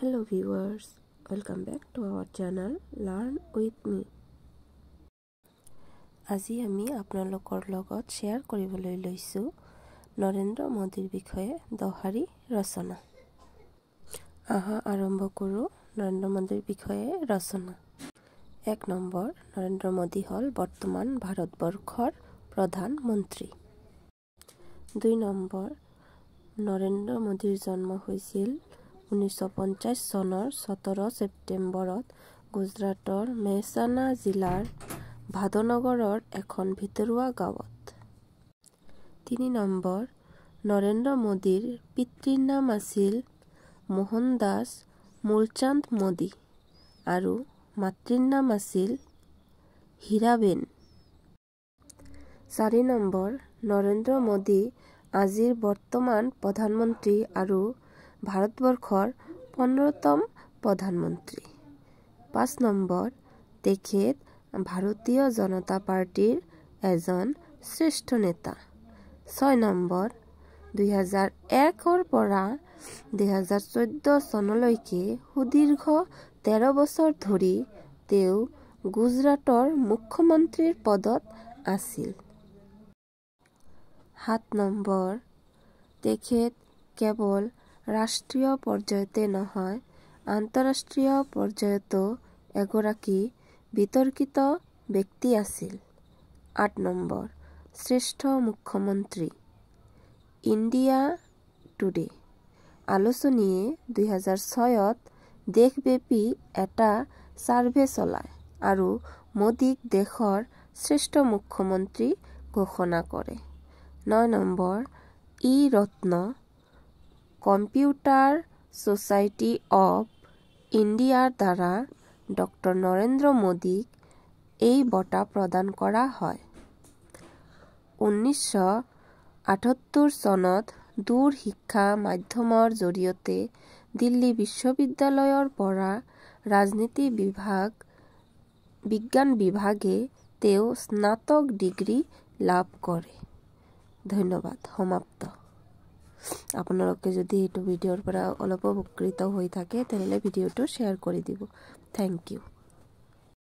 Hello viewers, welcome back to our channel Learn with me. আজি আমি আপোনালোকৰ লগত শেয়াৰ কৰিবলৈ লৈছো নৰেন্দ্ৰ মোদীৰ বিষয়ে দহাৰি ৰচনা। আহা আৰম্ভ কৰো নৰেন্দ্ৰ মোদীৰ বিষয়ে ৰচনা। 1 নম্বৰ নৰেন্দ্ৰ মোদী হল বৰ্তমান ভাৰতবৰ্ষৰ প্ৰধানমন্ত্ৰী। 2 নম্বৰ নৰেন্দ্ৰ মোদীৰ জন্ম হৈছিল 1950 চনৰ 17 ছেপ্টেম্বৰত গুজৰাটৰ মেহসানা জিলাৰ ভাদনগৰৰ এখন ভিতৰুৱা গাঁৱত। 3 নম্বৰ নৰেন্দ্ৰ মোদীৰ পিতৃৰ নাম আছিল মোহনদাস মূলচান্দ মোদী আৰু মাতৃৰ নাম আছিল হীৰাবেন। 4 নম্বৰ নৰেন্দ্ৰ মোদী আজিৰ বৰ্তমান প্ৰধানমন্ত্ৰী আৰু ভাৰতবৰ্ষৰ 15তম প্ৰধানমন্ত্ৰী। 5 নম্বৰ তেখেত ভাৰতীয় জনতা পাৰ্টিৰ এজন শ্ৰেষ্ঠ নেতা। 6 নম্বৰ 2001 পৰা 2014 চনলৈকে সুদীৰ্ঘ 13 বছৰ ধৰি তেওঁ গুজৰাটৰ মুখ্যমন্ত্ৰীৰ পদত আছিল। 7 নম্বৰ তেখেত কেৱল ৰাষ্ট্ৰীয় পৰ্যায়তে নহয় আন্তঃৰাষ্ট্ৰীয় পৰ্যায়তো এগৰাকী বিতৰ্কিত ব্যক্তি আছিল। 8 নম্বৰ শ্ৰেষ্ঠ মুখ্যমন্ত্ৰী। ইণ্ডিয়া টুডে আলোচনীয়ে 2006ত দেশব্যাপী এটা সাৰ্ভে চলায় আৰু মোদীক দেশৰ শ্ৰেষ্ঠ মুখ্যমন্ত্ৰী ঘোষণা কৰে। 9 নম্বৰ ই-ৰত্ন কম্পিউটাৰ ছ'চাইটি অৱ ইণ্ডিয়াৰ দ্বাৰা ডক্টৰ নৰেন্দ্ৰ মোদীক এই বঁটা প্ৰদান কৰা হয়। 1978 চনত দূৰ শিক্ষা মাধ্যমৰ জৰিয়তে দিল্লী বিশ্ববিদ্যালয়ৰ পৰা ৰাজনীতি বিজ্ঞান বিভাগে তেওঁ স্নাতক ডিগ্ৰী লাভ কৰে। ধন্যবাদ। সমাপ্ত। আপোনালোকে যদি এইটো ভিডিঅ'ৰ পৰা অলপ উপকৃত হৈ থাকে তেতিয়াহ'লে ভিডিঅ'টো শ্বেয়াৰ কৰি দিব। Thank U.